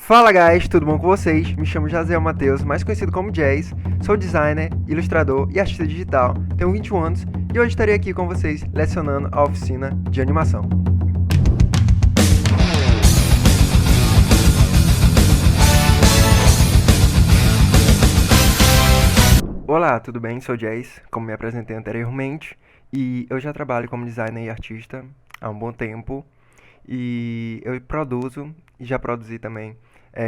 Fala guys, tudo bom com vocês? Me chamo Jaziel Matheus, mais conhecido como Jazz. Sou designer, ilustrador e artista digital. Tenho 21 anos e hoje estarei aqui com vocês lecionando a oficina de animação. Olá, tudo bem? Sou Jazz, como me apresentei anteriormente, e eu já trabalho como designer e artista há um bom tempo. E eu produzo, e já produzi também,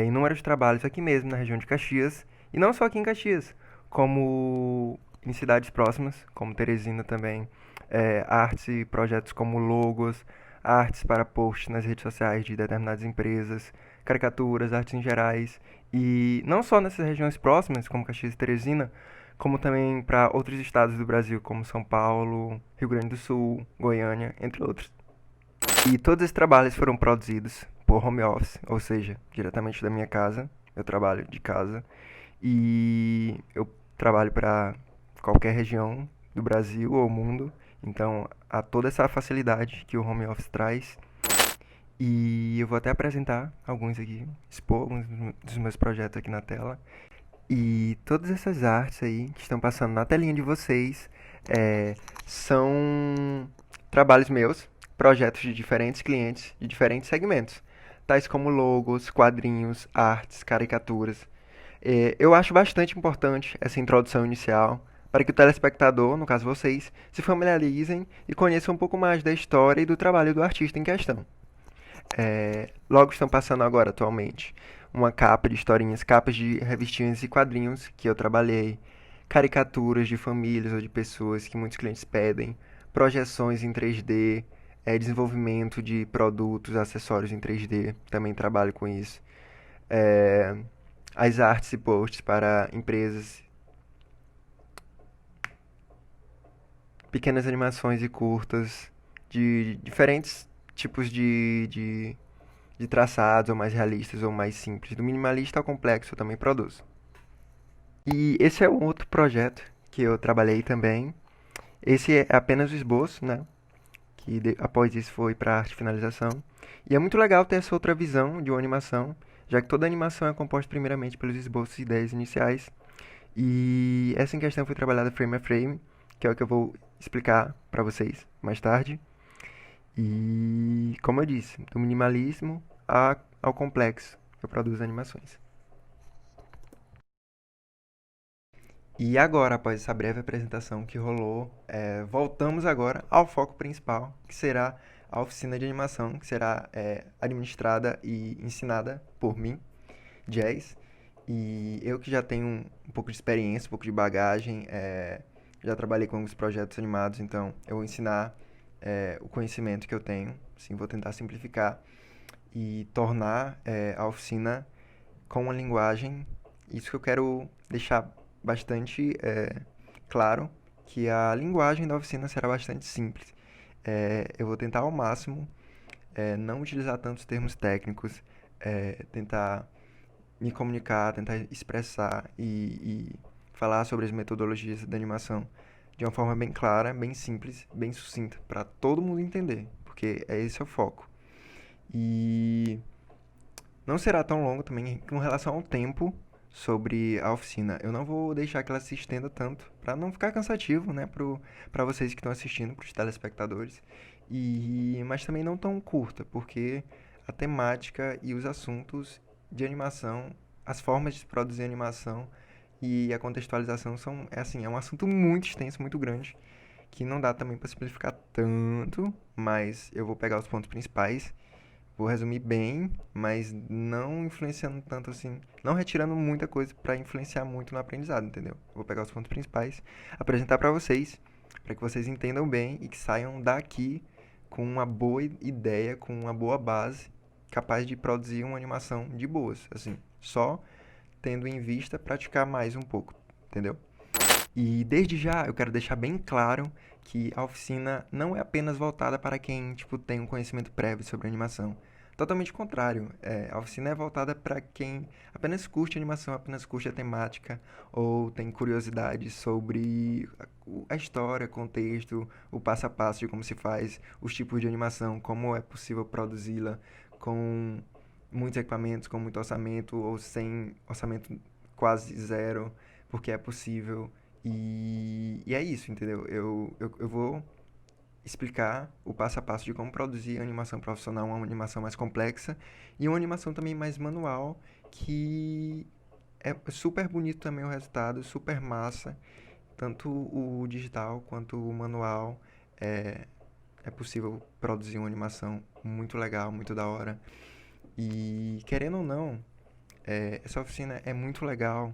inúmeros trabalhos aqui mesmo na região de Caxias, e não só aqui em Caxias, como em cidades próximas, como Teresina também, artes e projetos como logos, artes para posts nas redes sociais de determinadas empresas, caricaturas, artes em gerais, e não só nessas regiões próximas, como Caxias e Teresina, como também para outros estados do Brasil, como São Paulo, Rio Grande do Sul, Goiânia, entre outros. E todos esses trabalhos foram produzidos por home office, ou seja, diretamente da minha casa. Eu trabalho de casa e eu trabalho para qualquer região do Brasil ou mundo. Então, há toda essa facilidade que o home office traz. E eu vou até apresentar alguns aqui, expor alguns dos meus projetos aqui na tela. E todas essas artes aí que estão passando na telinha de vocês são trabalhos meus, projetos de diferentes clientes, de diferentes segmentos, tais como logos, quadrinhos, artes, caricaturas. Eu acho bastante importante essa introdução inicial para que o telespectador, no caso vocês, se familiarizem e conheçam um pouco mais da história e do trabalho do artista em questão. Logo estão passando agora, atualmente, uma capa de historinhas, capas de revistinhas e quadrinhos que eu trabalhei, caricaturas de famílias ou de pessoas que muitos clientes pedem, projeções em 3D, desenvolvimento de produtos, acessórios em 3D, também trabalho com isso. É, as artes e posts para empresas, pequenas animações e curtas, de diferentes tipos de traçados, ou mais realistas ou mais simples. Do minimalista ao complexo eu também produzo. E esse é um outro projeto que eu trabalhei também. Esse é apenas o esboço, né? Após isso foi para arte e finalização. E é muito legal ter essa outra visão de uma animação, já que toda animação é composta primeiramente pelos esboços e ideias iniciais. E essa em questão foi trabalhada frame a frame, que é o que eu vou explicar para vocês mais tarde. E, como eu disse, do minimalismo ao complexo, eu produzo animações. E agora, após essa breve apresentação que rolou, voltamos agora ao foco principal, que será a oficina de animação, que será administrada e ensinada por mim, Jazz. E eu que já tenho um pouco de experiência, um pouco de bagagem, já trabalhei com alguns projetos animados, então eu vou ensinar o conhecimento que eu tenho. Sim, vou tentar simplificar e tornar a oficina com uma linguagem, isso que eu quero deixar bastante claro, que a linguagem da oficina será bastante simples. Eu vou tentar ao máximo não utilizar tantos termos técnicos, tentar me comunicar, tentar expressar e falar sobre as metodologias da animação de uma forma bem clara, bem simples, bem sucinta, para todo mundo entender, porque esse é o foco. E não será tão longo também com relação ao tempo sobre a oficina. Eu não vou deixar que ela se estenda tanto, para não ficar cansativo, né, para vocês que estão assistindo, para os telespectadores. Mas também não tão curta, porque a temática e os assuntos de animação, as formas de se produzir animação e a contextualização são, é um assunto muito extenso, muito grande, que não dá também para simplificar tanto, mas eu vou pegar os pontos principais. Vou resumir bem, mas não influenciando tanto assim, não retirando muita coisa para influenciar muito no aprendizado, entendeu? Vou pegar os pontos principais, apresentar para vocês, para que vocês entendam bem e que saiam daqui com uma boa ideia, com uma boa base, capaz de produzir uma animação de boas, assim, só tendo em vista praticar mais um pouco, entendeu? E desde já eu quero deixar bem claro que a oficina não é apenas voltada para quem tipo, tem um conhecimento prévio sobre animação. Totalmente o contrário. A oficina é voltada para quem apenas curte animação, apenas curte a temática, ou tem curiosidade sobre a história, contexto, o passo a passo de como se faz, os tipos de animação, como é possível produzi-la com muitos equipamentos com muito orçamento ou sem orçamento quase zero, porque é possível. E é isso, entendeu? Eu vou explicar o passo a passo de como produzir animação profissional, uma animação mais complexa e uma animação também mais manual, que é super bonito também o resultado, super massa, tanto o digital quanto o manual. É, é possível produzir uma animação muito legal, muito da hora. E querendo ou não, essa oficina é muito legal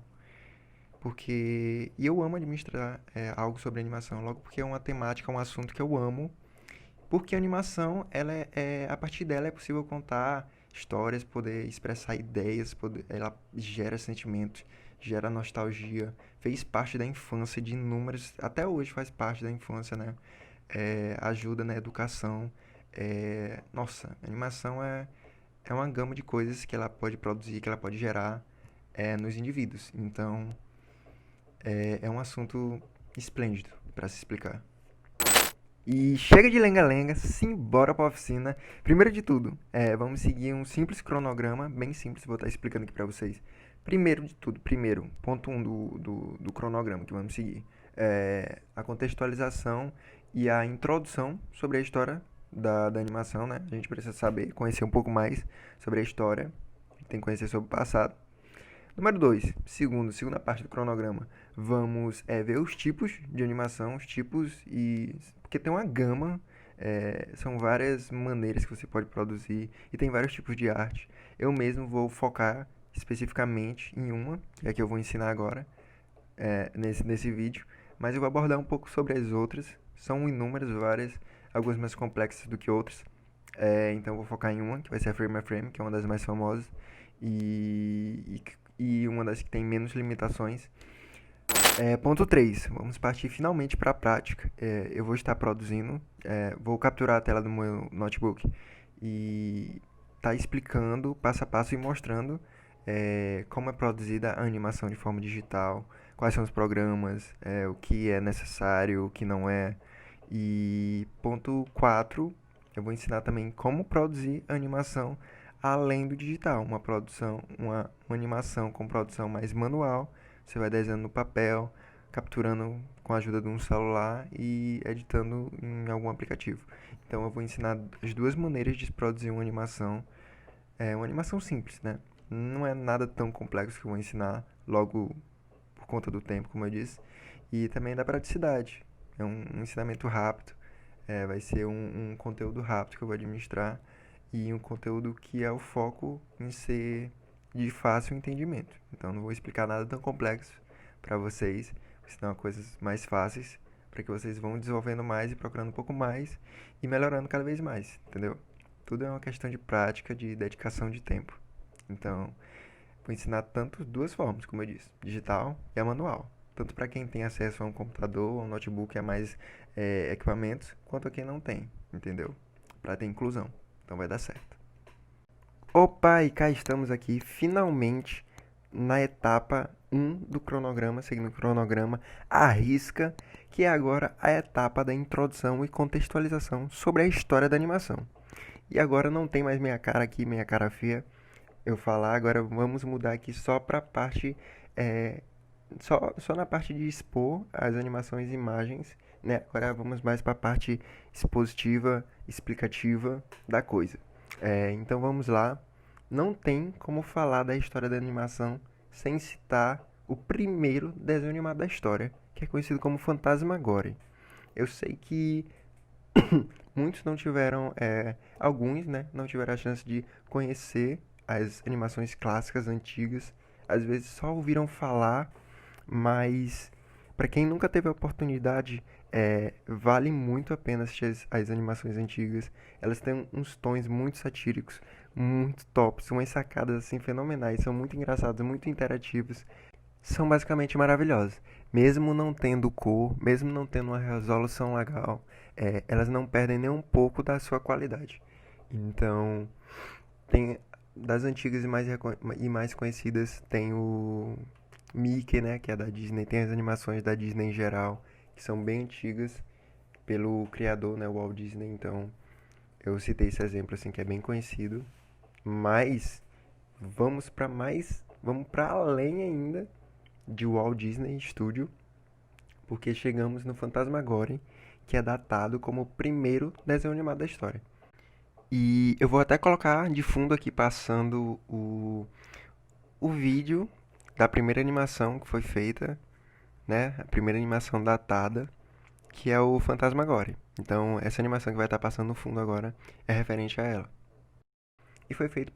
porque e eu amo administrar algo sobre animação, logo porque é uma temática, um assunto que eu amo, porque a animação, a partir dela é possível contar histórias, poder expressar ideias, ela gera sentimentos, gera nostalgia, fez parte da infância de inúmeras, até hoje faz parte da infância, né? Ajuda na educação. Nossa, a animação é uma gama de coisas que ela pode produzir, que ela pode gerar nos indivíduos. Então, é um assunto esplêndido para se explicar. E chega de lenga-lenga, simbora pra oficina. Primeiro de tudo, vamos seguir um simples cronograma, bem simples, vou estar explicando aqui pra vocês. Primeiro de tudo, ponto 1 do cronograma que vamos seguir. A contextualização e a introdução sobre a história da animação, né? A gente precisa saber, conhecer um pouco mais sobre a história, tem que conhecer sobre o passado. Número 2, segunda parte do cronograma. Vamos ver os tipos de animação, os tipos e. Porque tem uma gama, são várias maneiras que você pode produzir e tem vários tipos de arte. Eu mesmo vou focar especificamente em uma, que é a que eu vou ensinar agora, nesse vídeo, mas eu vou abordar um pouco sobre as outras. São inúmeras, várias, algumas mais complexas do que outras. Então eu vou focar em uma, que vai ser a Frame a Frame, que é uma das mais famosas e uma das que tem menos limitações. Ponto 3, vamos partir finalmente para a prática. Eu vou estar produzindo, vou capturar a tela do meu notebook e tá explicando passo a passo e mostrando como é produzida a animação de forma digital, quais são os programas, o que é necessário, o que não é. E ponto 4, eu vou ensinar também como produzir animação além do digital, uma animação com produção mais manual. Você vai desenhando no papel, capturando com a ajuda de um celular e editando em algum aplicativo. Então eu vou ensinar as duas maneiras de produzir uma animação. É uma animação simples, né? Não é nada tão complexo que eu vou ensinar logo por conta do tempo, como eu disse. E também da praticidade. É um ensinamento rápido. Vai ser um conteúdo rápido que eu vou administrar e um conteúdo que é o foco em ser de fácil entendimento. Então não vou explicar nada tão complexo para vocês, senão coisas mais fáceis para que vocês vão desenvolvendo mais e procurando um pouco mais e melhorando cada vez mais, entendeu? Tudo é uma questão de prática, de dedicação de tempo. Então, vou ensinar tanto duas formas, como eu disse, digital e a manual. Tanto para quem tem acesso a um computador, a um notebook e a mais equipamentos, quanto a quem não tem, entendeu? Para ter inclusão. Então vai dar certo. Opa, e cá estamos aqui finalmente na etapa 1 do cronograma, seguindo o cronograma à risca, que é agora a etapa da introdução e contextualização sobre a história da animação. E agora não tem mais minha cara aqui, minha cara feia, eu falar, agora vamos mudar aqui só para a parte, só na parte de expor as animações e imagens, né? Agora vamos mais para a parte expositiva, explicativa da coisa. Então vamos lá. Não tem como falar da história da animação sem citar o primeiro desenho animado da história, que é conhecido como Phantasmagoria. Eu sei que muitos não tiveram, alguns, né, não tiveram a chance de conhecer as animações clássicas antigas. Às vezes só ouviram falar, mas para quem nunca teve a oportunidade, vale muito a pena assistir as animações antigas. Elas têm uns tons muito satíricos, muito tops, umas sacadas assim fenomenais, são muito engraçadas, muito interativas, são basicamente maravilhosas. Mesmo não tendo cor, mesmo não tendo uma resolução legal, elas não perdem nem um pouco da sua qualidade. Então, tem das antigas e mais conhecidas, tem o Mickey, né, que é da Disney, tem as animações da Disney em geral, que são bem antigas, pelo criador, né, o Walt Disney. Então, eu citei esse exemplo assim que é bem conhecido, mas vamos para além ainda de Walt Disney Studio, porque chegamos no Phantasmagoria, que é datado como o primeiro desenho animado da história. E eu vou até colocar de fundo aqui passando o vídeo da primeira animação que foi feita, né? A primeira animação datada, que é o Phantasmagoria. Então, essa animação que vai estar passando no fundo agora é referente a ela. E foi feito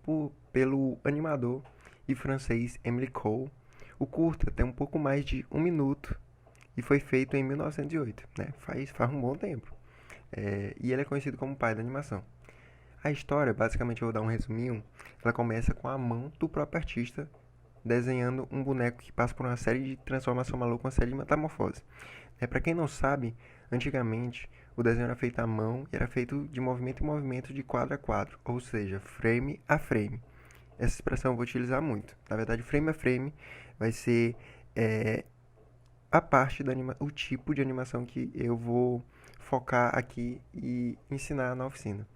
pelo animador e francês Emily Cole. O curta tem um pouco mais de 1 minuto e foi feito em 1908, né? Faz um bom tempo. E ele é conhecido como o pai da animação. A história, basicamente eu vou dar um resuminho, ela começa com a mão do próprio artista desenhando um boneco que passa por uma série de transformação maluca, uma série de metamorfose. Para quem não sabe, antigamente o desenho era feito à mão e era feito de movimento em movimento, de quadro a quadro, ou seja, frame a frame. Essa expressão eu vou utilizar muito. Na verdade, frame a frame vai ser a parte o tipo de animação que eu vou focar aqui e ensinar na oficina.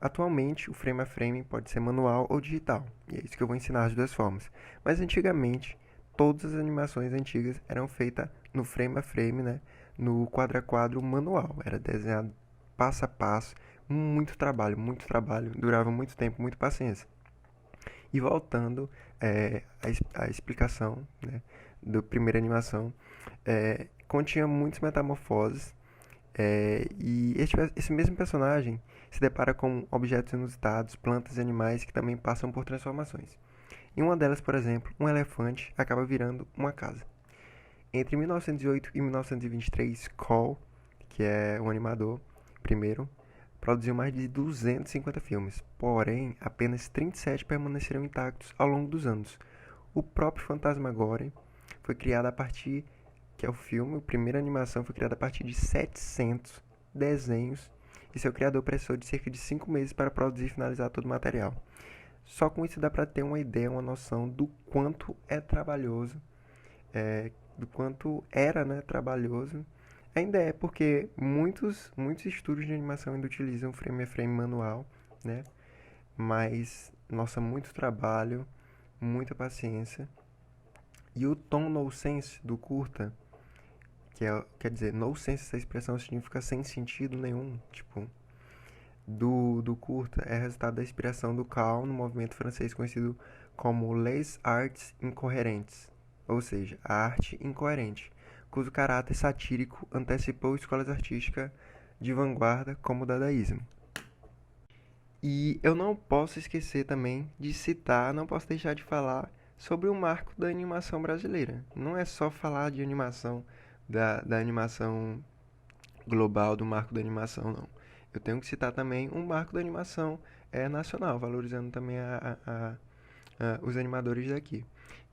Atualmente, o frame a frame pode ser manual ou digital, e é isso que eu vou ensinar as duas formas. Mas antigamente, todas as animações antigas eram feitas no frame a frame, né? No quadro a quadro manual. Era desenhado passo a passo, muito trabalho, durava muito tempo, muita paciência. E voltando à explicação, né, da primeira animação, continha muitas metamorfoses e esse mesmo personagem se depara com objetos inusitados, plantas e animais que também passam por transformações. Em uma delas, por exemplo, um elefante acaba virando uma casa. Entre 1908 e 1923, Cole, que é o animador primeiro, produziu mais de 250 filmes, porém apenas 37 permaneceram intactos ao longo dos anos. O próprio Phantasmagoria foi criado a partir, que é o filme, a primeira animação foi criada a partir de 700 desenhos e seu criador precisou de cerca de 5 meses para produzir e finalizar todo o material. Só com isso dá para ter uma ideia, uma noção do quanto é trabalhoso, do quanto era, né, trabalhoso. Ainda é, porque muitos estúdios de animação ainda utilizam frame a frame manual, né? Mas, nossa, muito trabalho, muita paciência. E o tom no sense do curta, quer dizer, no sense, essa expressão significa sem sentido nenhum, tipo, do curta é resultado da inspiração do Cal no movimento francês conhecido como Les Arts Incohérentes, ou seja, a arte incoerente, cujo caráter satírico antecipou escolas artísticas de vanguarda como o dadaísmo. E eu não posso esquecer também de citar, não posso deixar de falar sobre o marco da animação brasileira. Não é só falar de animação, da animação global, do marco da animação, não. Eu tenho que citar também um marco da animação nacional, valorizando também os animadores daqui.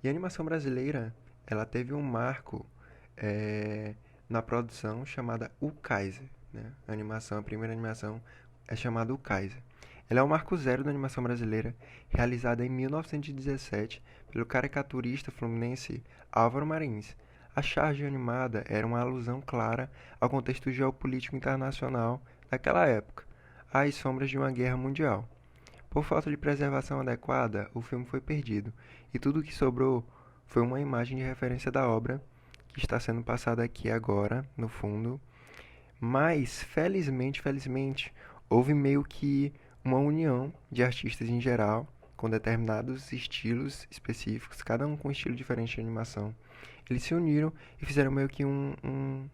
E a animação brasileira, ela teve um marco na produção chamada O Kaiser, né? A primeira animação é chamada O Kaiser. Ela é o marco zero da animação brasileira, realizada em 1917 pelo caricaturista fluminense Álvaro Marins. A charge animada era uma alusão clara ao contexto geopolítico internacional daquela época, às sombras de uma guerra mundial. Por falta de preservação adequada, o filme foi perdido, e tudo o que sobrou foi uma imagem de referência da obra, que está sendo passada aqui agora, no fundo. Mas, felizmente, houve meio que uma união de artistas em geral, com determinados estilos específicos, cada um com um estilo diferente de animação. Eles se uniram e fizeram meio que um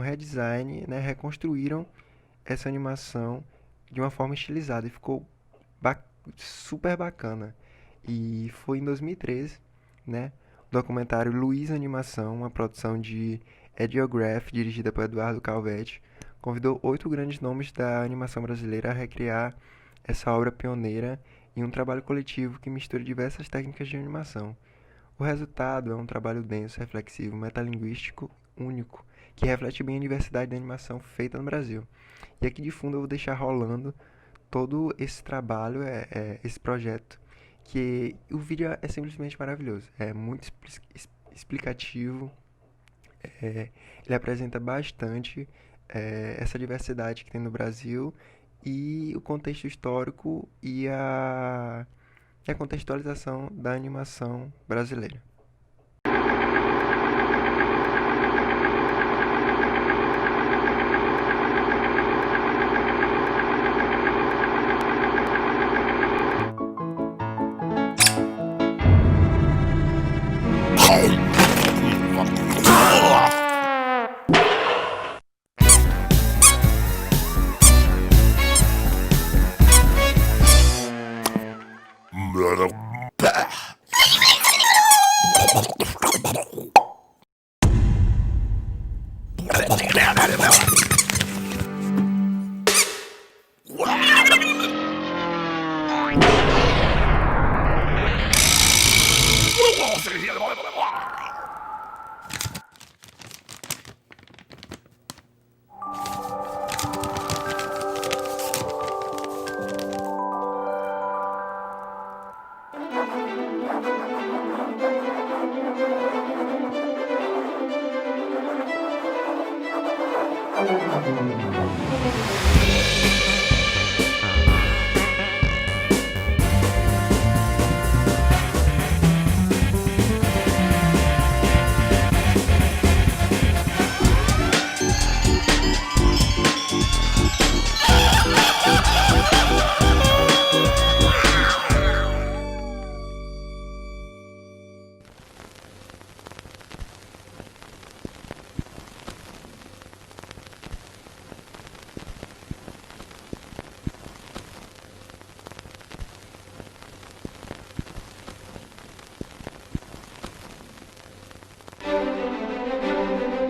redesign, né? Reconstruíram essa animação de uma forma estilizada e ficou ba super bacana. E foi em 2013, né? O documentário Luiz Animação, uma produção de Ediograph, dirigida por Eduardo Calvetti, convidou 8 grandes nomes da animação brasileira a recriar essa obra pioneira em um trabalho coletivo que mistura diversas técnicas de animação. O resultado é um trabalho denso, reflexivo, metalinguístico, único, que reflete bem a diversidade da animação feita no Brasil. E aqui de fundo eu vou deixar rolando todo esse trabalho, esse projeto, que o vídeo é simplesmente maravilhoso. É muito explicativo, ele apresenta bastante essa diversidade que tem no Brasil e o contexto histórico e e a contextualização da animação brasileira.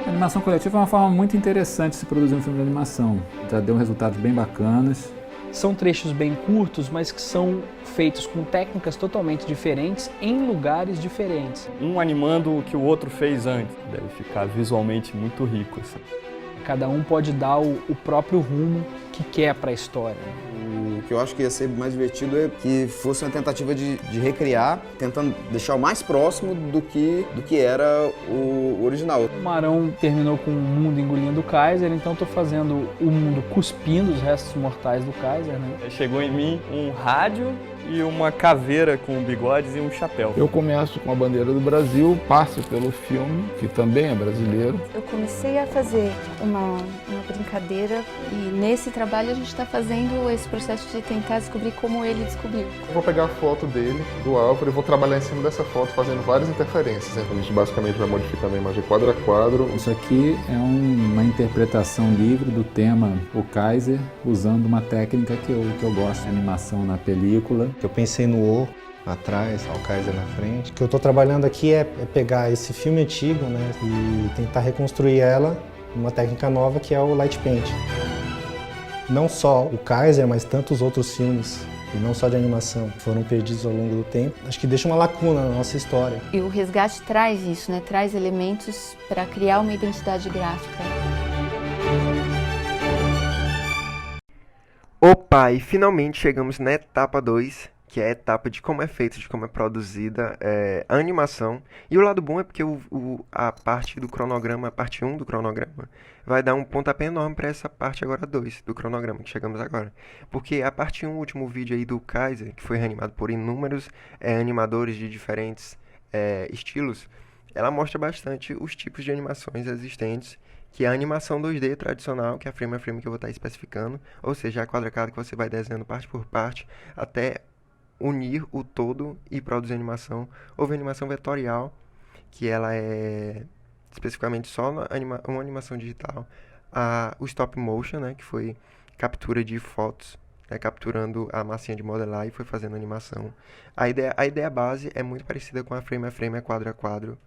A animação coletiva é uma forma muito interessante de se produzir um filme de animação. Já deu resultados bem bacanas. São trechos bem curtos, mas que são feitos com técnicas totalmente diferentes, em lugares diferentes. Um animando o que o outro fez antes. Deve ficar visualmente muito rico, assim. Cada um pode dar o próprio rumo que quer para a história. O que eu acho que ia ser mais divertido é que fosse uma tentativa de recriar, tentando deixar o mais próximo do que era o original. O Marão terminou com o mundo engolindo o Kaiser, então estou fazendo o mundo cuspindo os restos mortais do Kaiser, né? Chegou em mim um rádio e uma caveira com bigodes e um chapéu. Eu começo com a bandeira do Brasil, passo pelo filme, que também é brasileiro. Eu comecei a fazer uma brincadeira e nesse trabalho a gente está fazendo esse processo de tentar descobrir como ele descobriu. Eu vou pegar a foto dele, do Álvaro, e vou trabalhar em cima dessa foto fazendo várias interferências. A gente basicamente vai modificando a imagem quadro a quadro. Isso aqui é uma interpretação livre do tema O Kaiser, usando uma técnica que eu gosto de animação na película. Eu pensei no O atrás, o Kaiser na frente. O que eu estou trabalhando aqui é pegar esse filme antigo, né, e tentar reconstruir ela numa técnica nova que é o light paint. Não só o Kaiser, mas tantos outros filmes, e não só de animação, foram perdidos ao longo do tempo. Acho que deixa uma lacuna na nossa história. E o resgate traz isso, né? Traz elementos para criar uma identidade gráfica. Opa, e finalmente chegamos na etapa 2, que é a etapa de como é feita, de como é produzida a animação. E o lado bom é porque a parte do cronograma, a parte 1 do cronograma, vai dar um pontapé enorme para essa parte agora 2 do cronograma, que chegamos agora. Porque a parte 1, o último vídeo aí do Kaiser, que foi reanimado por inúmeros animadores de diferentes estilos, ela mostra bastante os tipos de animações existentes, que é a animação 2D tradicional, que é a frame a frame que eu vou estar especificando, ou seja, a quadro a quadro que você vai desenhando parte por parte, até unir o todo e produzir animação. Houve animação vetorial, que ela é especificamente só uma animação digital. O stop motion, né, que foi captura de fotos, né, capturando a massinha de modelar e foi fazendo animação. A ideia base é muito parecida com a frame, a quadro a quadro.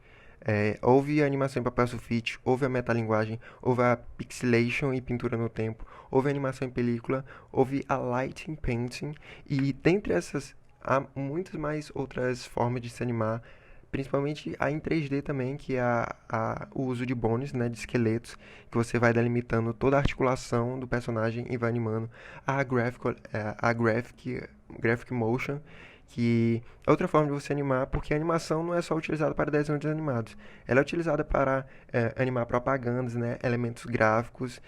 Houve animação em papel sulfite, houve a metalinguagem, houve a pixelation e pintura no tempo, houve animação em película, houve a lighting painting, e dentre essas há muitas mais outras formas de se animar, principalmente a em 3D também, que é o uso de bones, né, de esqueletos, que você vai delimitando toda a articulação do personagem e vai animando. A graphic motion, que é outra forma de você animar, porque a animação não é só utilizada para desenhos animados, ela é utilizada para animar propagandas, né, elementos gráficos,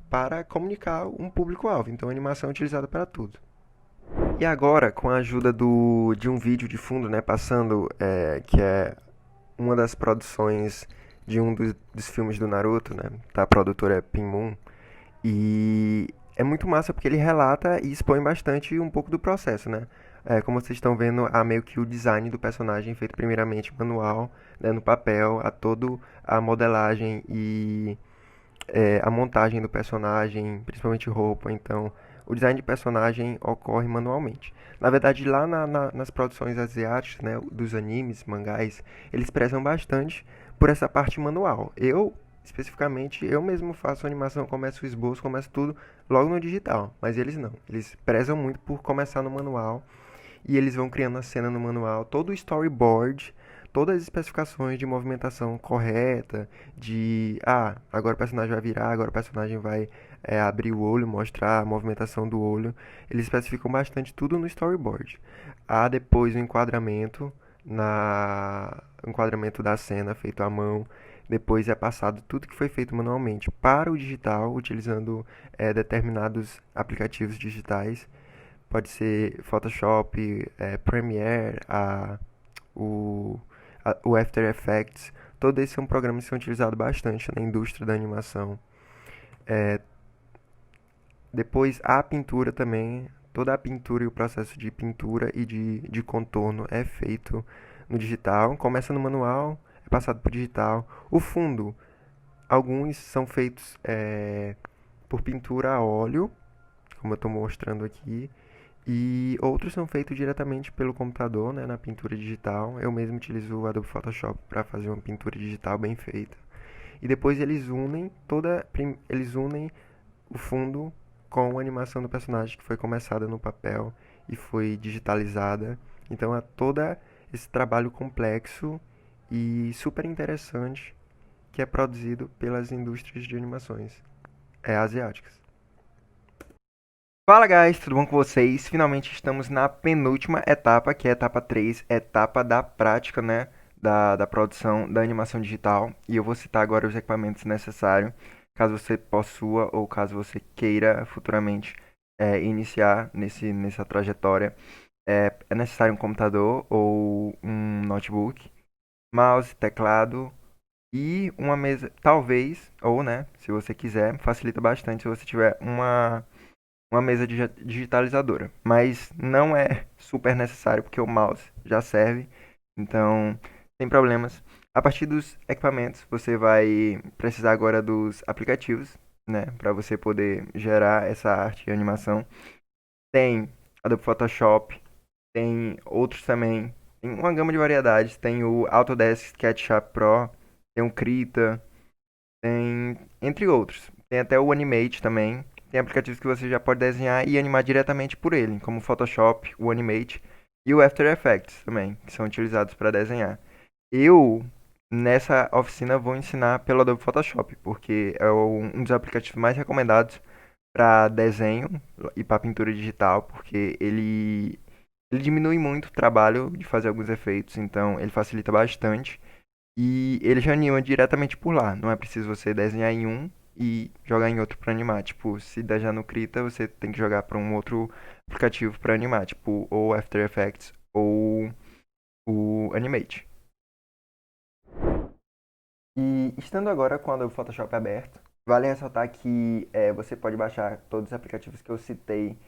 para comunicar um público-alvo. Então a animação é utilizada para tudo. E agora, com a ajuda de um vídeo de fundo, né, passando, que é uma das produções de um dos filmes do Naruto, né, da produtora Pinmoon, e é muito massa porque ele relata e expõe bastante um pouco do processo, né? Como vocês estão vendo, há meio que o design do personagem feito primeiramente manual, né, no papel, a toda a modelagem e a montagem do personagem, principalmente roupa. Então, o design de personagem ocorre manualmente. Na verdade, lá nas produções asiáticas, né, dos animes, mangás, eles prezam bastante por essa parte manual. Especificamente, eu mesmo faço animação, começo o esboço, começo tudo logo no digital. Mas eles não. Eles prezam muito por começar no manual e eles vão criando a cena no manual, todo o storyboard, todas as especificações de movimentação correta, agora o personagem vai virar, agora o personagem vai abrir o olho, mostrar a movimentação do olho. Eles especificam bastante tudo no storyboard. Há depois o enquadramento, o enquadramento da cena feito à mão. Depois é passado tudo que foi feito manualmente para o digital, utilizando determinados aplicativos digitais. Pode ser Photoshop, Premiere, o After Effects. Todos esses são programas que são utilizados bastante na indústria da animação. Depois a pintura também. Toda a pintura e o processo de pintura e de contorno é feito no digital. Começa no manual, é passado para o digital. O fundo, alguns são feitos por pintura a óleo, como eu estou mostrando aqui. E outros são feitos diretamente pelo computador, né, na pintura digital. Eu mesmo utilizo o Adobe Photoshop para fazer uma pintura digital bem feita. E depois eles unem o fundo com a animação do personagem que foi começada no papel e foi digitalizada. Então é todo esse trabalho complexo e super interessante que é produzido pelas indústrias de animações asiáticas. Fala guys, tudo bom com vocês? Finalmente estamos na penúltima etapa, que é a etapa 3, etapa da prática, né, da produção da animação digital. E eu vou citar agora os equipamentos necessários, caso você possua ou caso você queira futuramente iniciar nessa trajetória. É necessário um computador ou um notebook, mouse, teclado e uma mesa, talvez, ou né, se você quiser, facilita bastante se você tiver uma mesa digitalizadora, mas não é super necessário porque o mouse já serve, então sem problemas. A partir dos equipamentos, você vai precisar agora dos aplicativos, né, para você poder gerar essa arte e animação. Tem Adobe Photoshop, tem outros também, tem uma gama de variedades, tem o Autodesk SketchUp Pro, tem o Krita, tem entre outros. Tem até o Animate também. Tem aplicativos que você já pode desenhar e animar diretamente por ele, como o Photoshop, o Animate e o After Effects também, que são utilizados para desenhar. Eu, nessa oficina, vou ensinar pelo Adobe Photoshop, porque é um dos aplicativos mais recomendados para desenho e para pintura digital, porque ele diminui muito o trabalho de fazer alguns efeitos, então ele facilita bastante. E ele já anima diretamente por lá. Não é preciso você desenhar em um e jogar em outro para animar. Tipo, se desenhar no Krita, você tem que jogar para um outro aplicativo para animar, tipo, ou After Effects ou o Animate. E estando agora com o Adobe Photoshop aberto, vale ressaltar que você pode baixar todos os aplicativos que eu citei.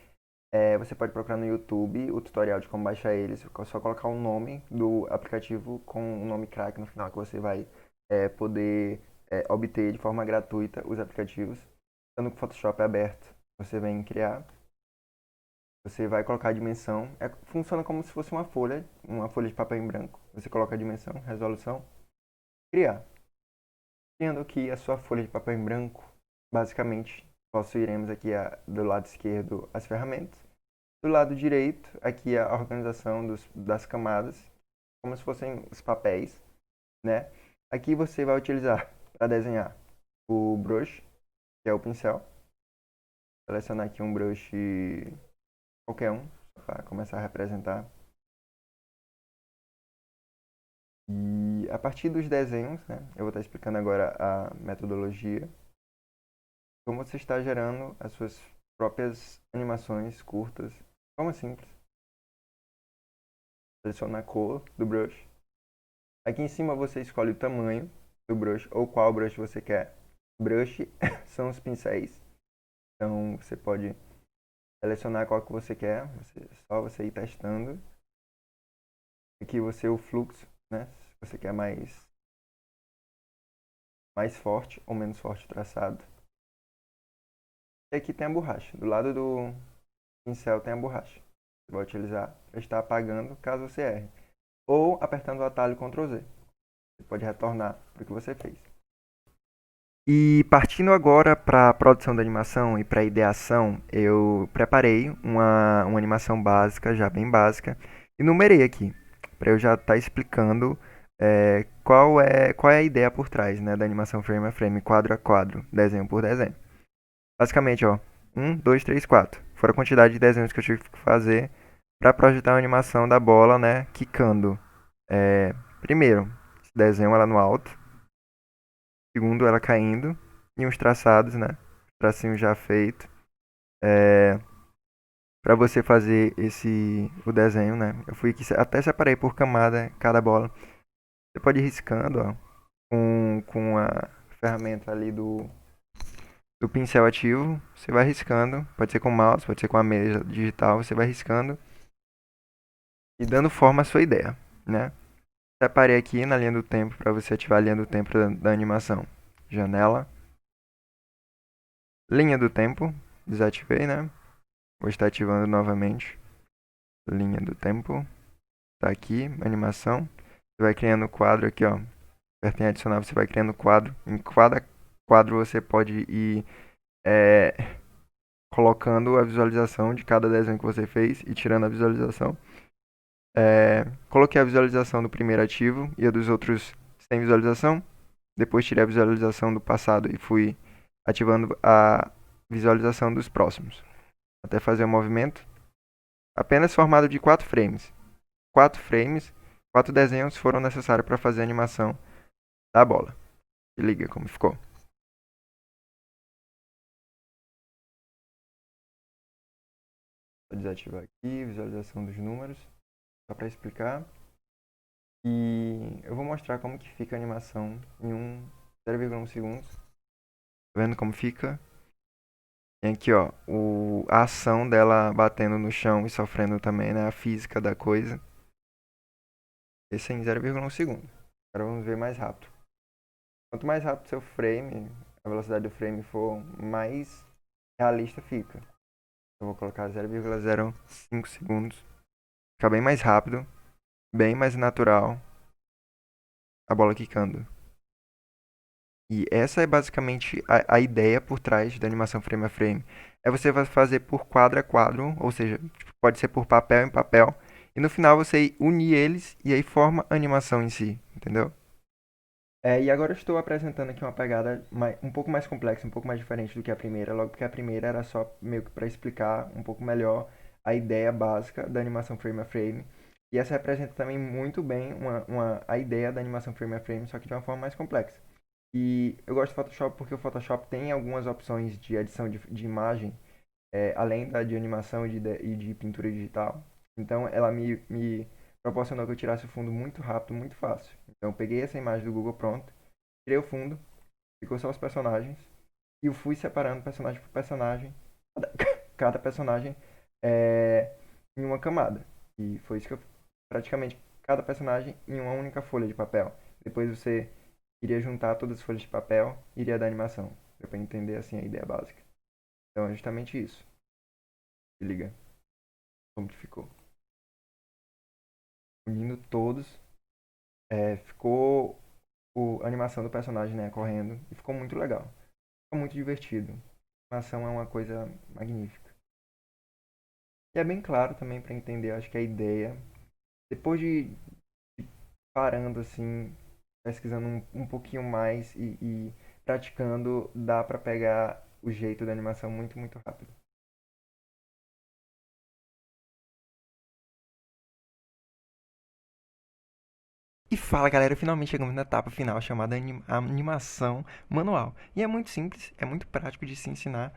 Você pode procurar no YouTube o tutorial de como baixar eles. É só colocar o nome do aplicativo com o nome crack no final, que você vai poder obter de forma gratuita os aplicativos. Estando com o Photoshop aberto, você vem em criar. Você vai colocar a dimensão. Funciona como se fosse uma folha de papel em branco. Você coloca a dimensão, resolução, criar. Criando aqui a sua folha de papel em branco, basicamente possuiremos aqui do lado esquerdo as ferramentas. Do lado direito, aqui a organização das camadas, como se fossem os papéis, né? Aqui você vai utilizar para desenhar o brush, que é o pincel. Selecionar aqui um brush qualquer um, para começar a representar. E a partir dos desenhos, né, eu vou estar explicando agora a metodologia. Como você está gerando as suas próprias animações curtas, de forma simples, seleciona a cor do brush. Aqui em cima você escolhe o tamanho do brush ou qual brush você quer. Brush são os pincéis. Então você pode selecionar qual que você quer, só você ir testando. Aqui você o fluxo, né? Se você quer mais forte ou menos forte o traçado. E aqui tem a borracha. Do lado do pincel tem a borracha. Você vai utilizar para estar apagando caso você erre. Ou apertando o atalho Ctrl Z. Você pode retornar para o que você fez. E partindo agora para a produção da animação e para a ideação, eu preparei uma animação básica, já bem básica, e numerei aqui, para eu já estar explicando qual é a ideia por trás, né, da animação frame a frame, quadro a quadro, desenho por desenho. Basicamente, ó, 1, 2, 3, 4. Fora a quantidade de desenhos que eu tive que fazer para projetar a animação da bola, né, quicando. Primeiro, esse desenho ela no alto. Segundo, ela caindo. E uns traçados, né, tracinho já feito. Para você fazer o desenho, né, eu fui aqui, até separei por camada cada bola. Você pode ir riscando, ó, com a ferramenta ali do pincel ativo, você vai riscando, pode ser com o mouse, pode ser com a mesa digital, você vai riscando e dando forma à sua ideia, né? Separei aqui na linha do tempo para você ativar a linha do tempo da animação. Janela. Linha do tempo, desativei, né? Vou estar ativando novamente. Linha do tempo. Tá aqui, animação. Você vai criando quadro aqui, ó. Aperta em adicionar, você vai criando quadro. Em cada quadro você pode ir colocando a visualização de cada desenho que você fez e tirando a visualização. Coloquei a visualização do primeiro ativo e a dos outros sem visualização. Depois tirei a visualização do passado e fui ativando a visualização dos próximos. Até fazer o movimento. Apenas formado de 4 frames. 4 frames, 4 desenhos foram necessários para fazer a animação da bola. Se liga como ficou. Vou desativar aqui, visualização dos números, só para explicar. E eu vou mostrar como que fica a animação em 0,1 segundos. Tá vendo como fica? Tem aqui, ó, a ação dela batendo no chão e sofrendo também, né, a física da coisa. Esse é em 0,1 segundo. Agora vamos ver mais rápido. Quanto mais rápido seu frame, a velocidade do frame for, mais realista fica. Eu vou colocar 0,05 segundos. Fica bem mais rápido, bem mais natural. A bola quicando. E essa é basicamente a ideia por trás da animação frame a frame. Você vai fazer por quadro a quadro, ou seja, pode ser por papel em papel. E no final você unir eles e aí forma a animação em si, entendeu? E agora eu estou apresentando aqui uma pegada um pouco mais complexa, um pouco mais diferente do que a primeira, logo porque a primeira era só meio que para explicar um pouco melhor a ideia básica da animação frame a frame. E essa representa também muito bem a ideia da animação frame a frame, só que de uma forma mais complexa. E eu gosto do Photoshop porque o Photoshop tem algumas opções de edição de imagem, além da de animação e de pintura digital. Então ela me proporcionou que eu tirasse o fundo muito rápido, muito fácil. Então eu peguei essa imagem do Google pronto, tirei o fundo, ficou só os personagens, e eu fui separando personagem por personagem, cada personagem em uma camada. E foi isso que eu praticamente cada personagem em uma única folha de papel. Depois você iria juntar todas as folhas de papel e iria dar animação. Deu pra entender assim a ideia básica. Então é justamente isso. Se liga como que ficou. Unindo todos, ficou a animação do personagem, né, correndo, e ficou muito legal. Ficou muito divertido. A animação é uma coisa magnífica. E é bem claro também para entender, acho que a ideia, depois de parando assim, pesquisando um pouquinho mais e praticando, dá para pegar o jeito da animação muito, muito rápido. E fala galera, finalmente chegamos na etapa final chamada animação manual. E é muito simples, é muito prático de se ensinar,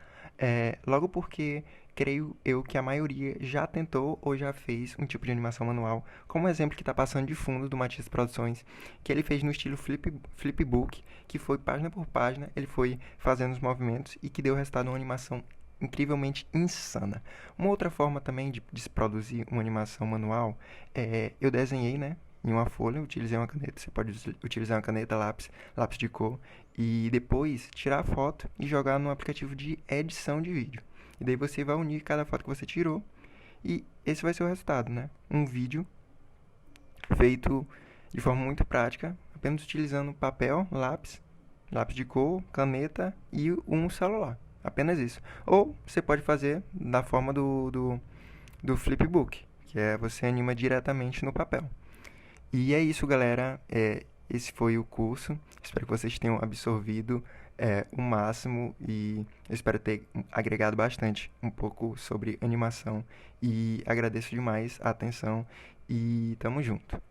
logo porque creio eu que a maioria já tentou ou já fez um tipo de animação manual, como o exemplo que está passando de fundo do Matias Produções, que ele fez no estilo flipbook, que foi página por página, ele foi fazendo os movimentos e que deu resultado uma animação incrivelmente insana. Uma outra forma também de se produzir uma animação manual eu desenhei, né, em uma folha, utilizei uma caneta, você pode utilizar uma caneta, lápis de cor, e depois tirar a foto e jogar no aplicativo de edição de vídeo. E daí você vai unir cada foto que você tirou e esse vai ser o resultado, né? Um vídeo feito de forma muito prática, apenas utilizando papel, lápis de cor, caneta e um celular. Apenas isso. Ou você pode fazer da forma do flipbook, que é você anima diretamente no papel. E é isso, galera. Esse foi o curso. Espero que vocês tenham absorvido o máximo e eu espero ter agregado bastante um pouco sobre animação. E agradeço demais a atenção e tamo junto.